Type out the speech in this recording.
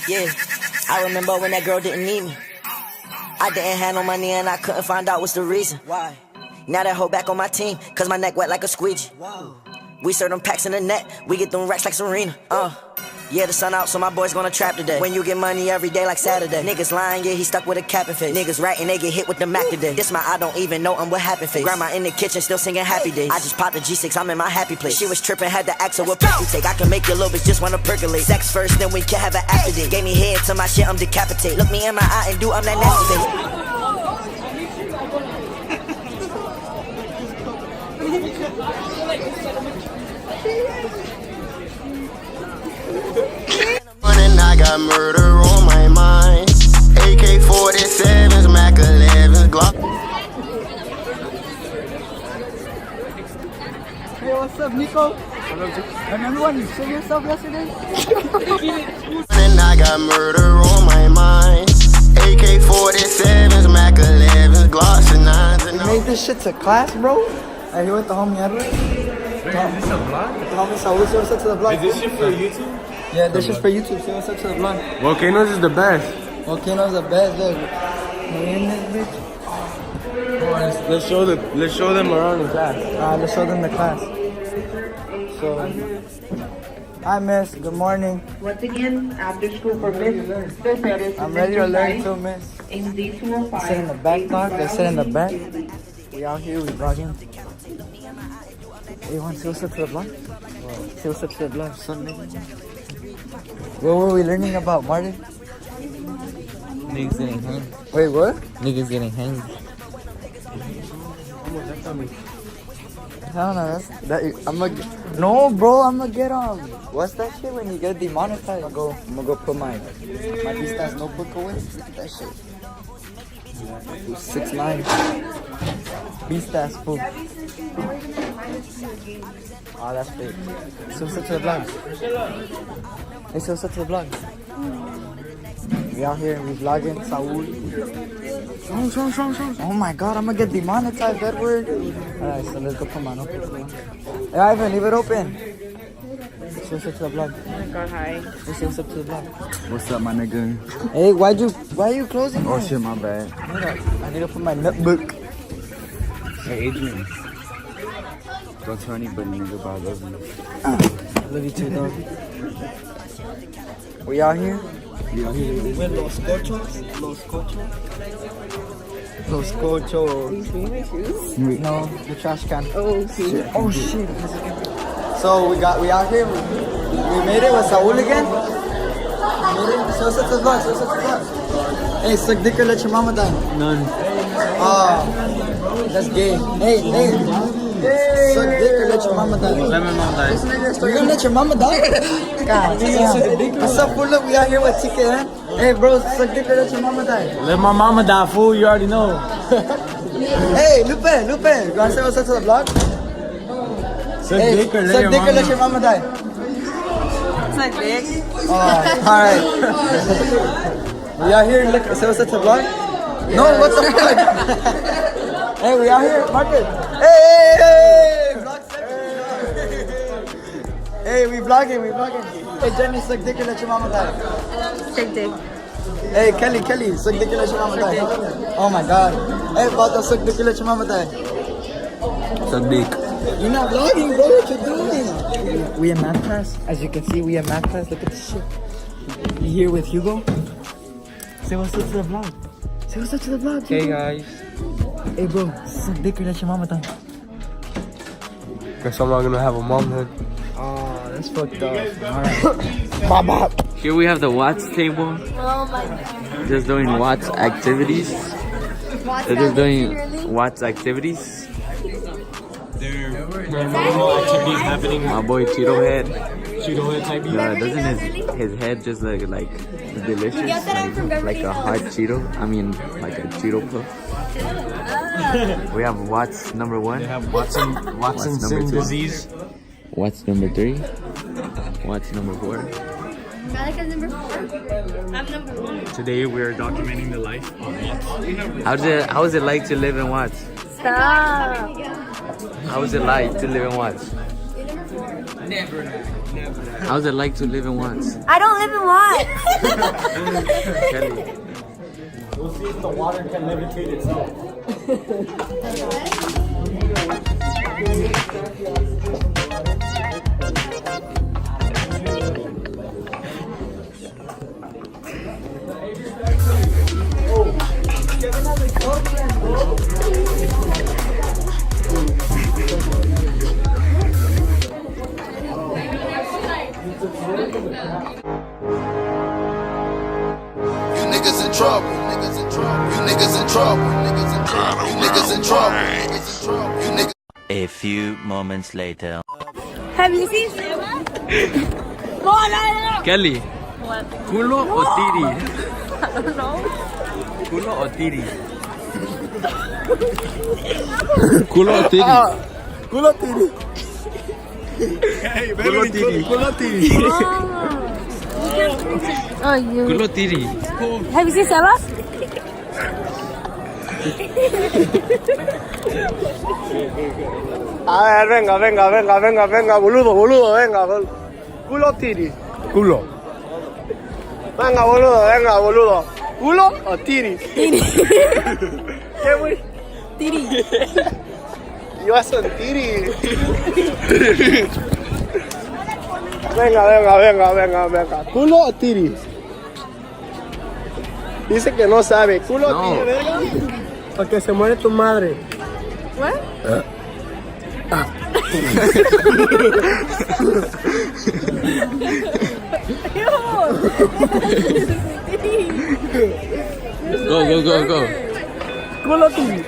Yeah, I remember when that girl didn't need me. I didn't have no money and I couldn't find out what's the reason. Why? Now that hoe back on my team, cause my neck wet like a squeegee. Wow. We serve them packs in the net, we get them racks like Serena. Yeah, the sun out, so my boy's gonna trap today. When you get money every day like Saturday. Niggas lying, yeah, he stuck with a cap and face. Niggas ratting, they get hit with the Mac today. This my I don't even know what happened face. Grandma in the kitchen still singing happy days. I just popped the G6, I'm in my happy place. She was tripping, had to ask her what pick you take. I can make your little bitch just wanna percolate. Sex first, then we can have an after date. Gave me head to my shit, I'm decapitated. Look me in my eye and do I'm that nasty face. I got murder on my mind. AK-47s, Mac 11s, Glock. Hey, what's up, Nico? Remember when you shit yourself yesterday? And I got murder on my mind. AK-47s, Mac 11s, Glocks and 9s. You made this shit to class, bro? I here with the homie Edward. Wait, is this a vlog? The homie Saul, say what's up to the vlog. Is this shit for YouTube? Yeah, this is for YouTube. Say what's up to the vlog. Volcano's is the best. Volcano's the best, look. We in this bitch. Let's show them around in class. Let's show them the class. So, hi Miss, good morning. Once again, after school for Miss Perez. I'm ready to learn too, Miss. In D205. Sit in the back, dog. They sit in the back. We out here, we vlogging. Hey, you want to say what's up to the vlog? Say what's up to the vlog, son, nigga. What were we learning about, Martin? Niggas getting hanged. Wait, what? Niggas getting hanged. I don't know, no, bro, I'm gonna get what's that shit when you get demonetized? I'm gonna go put my Beast-ass notebook away. Look at that shit. 6'9". Beast-ass fool. Oh, that's fake. So what's up to the vlog? Hey, so what's up to the vlog? We out here, we vlogging, Saul. Oh my god, I'm gonna get demonetized, Edward. Alright, so let's go put my notebook. Hey, Ivan, leave it open. Say what's up to the vlog. Oh my god, hi. Hey, say what's up to the vlog. What's up, my nigga? Hey, why are you closing? Oh shit, my bad. I need to put my notebook. Hey, Adrian. Don't tell anybody, nigga, but I love you. I love you too, dog. We out here? Yeah, With Los Cochos. No, the trash can. Oh, okay. Oh shit. So we out here. We made it with Saul again. So what's up to the vlog? Hey, suck dick or let your mama die? None. Oh, that's gay. Hey. Suck dick or let your mama die? Let my mom die. You're gonna let your mama die? God damn. What's up, fool? Look, we out here with TK. Hey, bro, suck dick or let your mama die? Let my mama die, fool. You already know. Hey, Lupe. You wanna say what's up to the vlog? Suck Hey, dick or suck dick or let your mama die? Suck dick. Oh, alright. We out here, look, say what's up to the vlog? No, what the fuck? Hey, we out here, Marcus. Hey! Vlog 7. Hey, we vlogging. Hey, Jenny, suck dick and let your mama die. Suck dick. Hey, Kelly, suck dick and let your mama die. Oh my god. Hey, Bata, suck dick and let your mama die. Suck dick. You're not vlogging, bro. What you doing? We in math class. As you can see, we in math class. Look at this shit. You here with Hugo? Say what's up to the vlog. Say what's up to the vlog, Hugo. Hey, guys. Hey, bro. Suck dick or let your mama die. Guess I'm not gonna have a mom then. Oh, that's fucked up. Alright. Here we have the Watts table. Oh my god. Just doing Watts activities. They're just doing Watts activities. Paranormal activities happening. My boy Cheeto Head. Type. Doesn't his head just look like delicious? Like a hot Cheeto? I mean, like a Cheeto puff. We have Watts number 1. They have Watson's number 2? disease. Watts number 3. Watts number 4. Malika's number 4. I'm number 1. Today we're documenting the life of Watts. How is it like to live in Watts? Stop. How is it like to live in Watts? Never. How's it like to live in Watts? I don't live in Watts. Kelly. We'll see if the water can levitate itself. You niggas in trouble. You niggas in trouble. You niggas in trouble. You niggas. A few moments later. Have you seen Santa? Kelly. What? Culo o tiri? I don't know. Culo o tiri? Culo o tiri? Culo tiri. Culo tiri. Culo tiri. Oh, you. Culo tiri. Have you seen Santa? A ver, venga, boludo, venga. Culo tiri. Culo. Venga, boludo. ¿Culo o tiri? Tiri. ¿Qué, güey? Tiri. Yo son tiri. Venga. ¿Culo o tiri? Dice que no sabe. ¿Culo o tiri, verga? Porque se muere tu madre. What? Go. Culo tiri.